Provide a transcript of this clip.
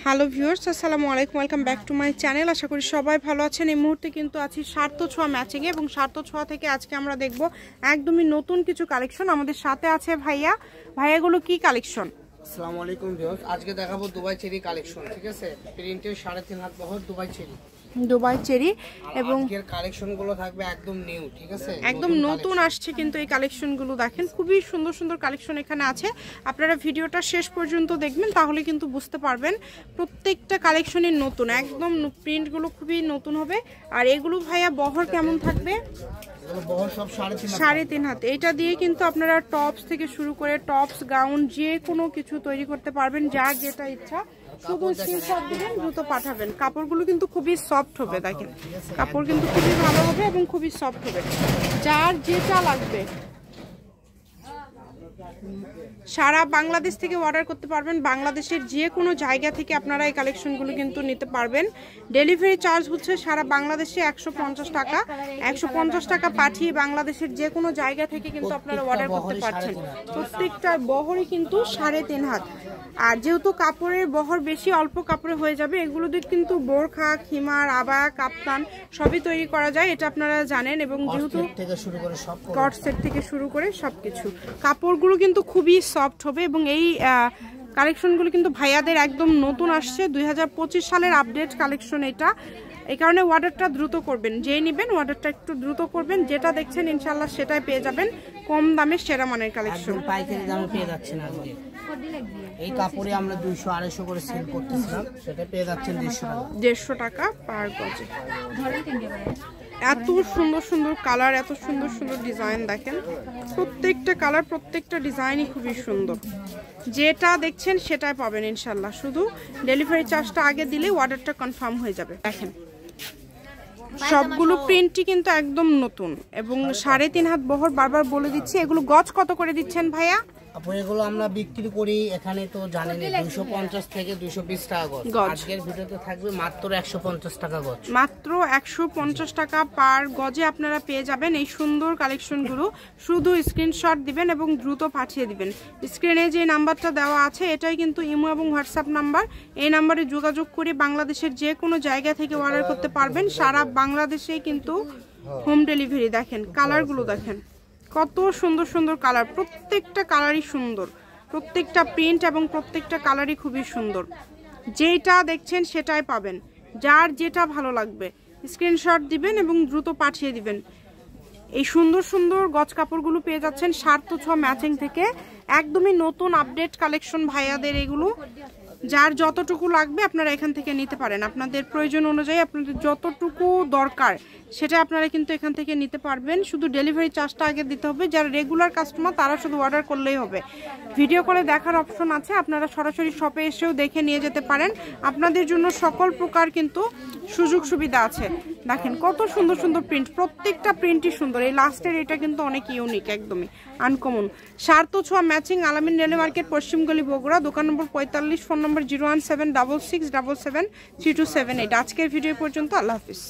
Hello viewers, আসসালামু আলাইকুম, welcome back to my channel. আশা করি সবাই ভালো আছেন। এই মুহূর্তে কিন্তু আছি সার্থ ছোঁয়া ম্যাচিংয়ে এবং সার্থ ছোঁয়া থেকে আজকে আমরা দেখব একদমই নতুন কিছু কালেকশন। আমাদের সাথে আছে ভাইয়াগুলো কি কালেকশন? আসসালামু আলাইকুম ভিউয়ার্স, আজকে দেখাবো দুবাই চেরি কালেকশন। ঠিক আছে, প্রিন্টের 3.5 হাত বহর দুবাই চেরি এবং এর কালেকশনগুলো থাকবে একদম নিউ। ঠিক আছে, একদম নতুন আসছে কিন্তু এই কালেকশনগুলো দেখেন, খুবই সুন্দর সুন্দর কালেকশন এখানে আছে। আপনারা ভিডিওটা শেষ পর্যন্ত দেখবেন, তাহলে কিন্তু বুঝতে পারবেন প্রত্যেকটা কালেকশনের নতুন, একদম প্রিন্টগুলো খুবই নতুন হবে। আর এগুলো ভাইয়া বহর কেমন থাকবে? বহর সব 3.5 হাত। এটা দিয়ে কিন্তু আপনারা টপস থেকে শুরু করে টপস, গাউন যে কোনো কিছু তৈরি করতে পারবেন, যার যেটা ইচ্ছা। শুধু স্ক্রিনশট দিবেন, দ্রুত পাঠাবেন। কাপড়গুলো কিন্তু খুবই সফট হবে, দেখেন কাপড় কিন্তু খুবই ভালো হবে এবং খুবই সফট হবে, যার যেটা লাগবে। সারা বাংলাদেশ থেকে অর্ডার করতে পারবেন, বাংলাদেশের যে কোনো জায়গা থেকে আপনারা এই কালেকশনগুলো কিন্তু নিতে পারবেন। ডেলিভারি চার্জ হচ্ছে সারা বাংলাদেশে 150 টাকা। 150 টাকা পাঠিয়ে বাংলাদেশের যে কোনো জায়গা থেকে কিন্তু আপনারা অর্ডার করতে পারছেন। প্রত্যেকটা বহরই কিন্তু 3.5 হাত। আর যেহেতু কাপড়ের বহর বেশি, অল্প কাপড়ে হয়ে যাবে। এগুলো দিয়ে কিন্তু বোরখা, খিমার, আবায়া, কাপ্তান সবই তৈরি করা যায়, এটা আপনারা জানেন। এবং যেহেতু কট সেট থেকে শুরু করে সবকিছু, কাপড়গুলো কিন্তু খুবই সফট হবে। এবং এই কালেকশনগুলো কিন্তু ভাইয়াদের একদম নতুন আসছে, 2025 সালের আপডেট কালেকশন এটা। এই কারণে অর্ডারটা দ্রুত করবেন, যেই নেবেন অর্ডারটা একটু দ্রুত করবেন। যেটা দেখছেন ইনশাআল্লাহ সেটাই পেয়ে যাবেন, কম দামে সেরা মানের কালেকশন। পাইকারি দামে পেয়ে যাচ্ছেন। আজকে এই কাপড়ে আমরা 200-250 করে সেল করতেছিলাম, সেটা পেয়ে যাচ্ছেন 150 টাকা পার গজে। এত সুন্দর সুন্দর কালার, এত সুন্দর সুন্দর ডিজাইন, দেখেন প্রত্যেকটা কালার, প্রত্যেকটা ডিজাইনই খুবই সুন্দর। যেটা দেখছেন সেটাই পাবেন ইনশাল্লাহ। শুধু ডেলিভারি চার্জটা আগে দিলে অর্ডারটা কনফার্ম হয়ে যাবে। দেখেন সবগুলো প্রিন্টই কিন্তু একদম নতুন এবং 3.5 হাত বহর। বারবার বলে দিচ্ছি, এগুলো গজ কত করে দিচ্ছেন ভাইয়া? আপু এগুলো আমরা বিক্রি করি এখানে তো জানেন 250 থেকে 220 টাকা গজ। আজকের ভিডিওতে থাকবে মাত্র 150 টাকা গজ। মাত্র 150 টাকা পার গজে আপনারা পেয়ে যাবেন এই সুন্দর কালেকশনগুলো। শুধু স্ক্রিনশট দিবেন এবং দ্রুত পাঠিয়ে দিবেন। স্ক্রিনে যে নাম্বারটা দেওয়া আছে এটাই কিন্তু ইমো এবং হোয়াটসঅ্যাপ নাম্বার। এই নাম্বারে যোগাযোগ করে বাংলাদেশের যে কোনো জায়গা থেকে অর্ডার করতে পারবেন। সারা বাংলাদেশেই কিন্তু হোম ডেলিভারি। দেখেন কালারগুলো, দেখেন কত সুন্দর সুন্দর কালার, প্রত্যেকটা কালারই সুন্দর, প্রত্যেকটা প্রিন্ট এবং প্রত্যেকটা কালারই খুবই সুন্দর। যেটা দেখছেন সেটাই পাবেন, যার যেটা ভালো লাগবে স্ক্রিনশট দিবেন এবং দ্রুত পাঠিয়ে দিবেন। এই সুন্দর সুন্দর গজ কাপড়গুলো পেয়ে যাচ্ছেন সার্থ ছোঁয়া ম্যাচিং থেকে, একদমই নতুন আপডেট কালেকশন ভাইয়াদের এগুলো। যার যতটুকু লাগবে আপনারা এখান থেকে নিতে পারেন, আপনাদের প্রয়োজন অনুযায়ী আপনাদের যতটুকু দরকার সেটা আপনারা কিন্তু এখান থেকে নিতে পারবেন। শুধু ডেলিভারি চার্জটা আগে দিতে হবে। যারা রেগুলার কাস্টমার তারা শুধু অর্ডার করলেই হবে। ভিডিও কলে দেখার অপশন আছে, আপনারা সরাসরি শপে এসেও দেখে নিয়ে যেতে পারেন। আপনাদের জন্য সকল প্রকার কিন্তু সুযোগ সুবিধা আছে। দেখেন কত সুন্দর সুন্দর প্রিন্ট, প্রত্যেকটা প্রিন্টই সুন্দর। এই লাস্টের এটা কিন্তু অনেক ইউনিক, একদমই আনকমন। সার্থ ছোঁয়া ম্যাচিং, আলামিন রেল মার্কেট, পশ্চিমগলি, বগুড়া। দোকান নম্বর 45, ফোন নম্বর 01766773278। আজকের ভিডিও পর্যন্ত, আল্লাহ হাফিজ।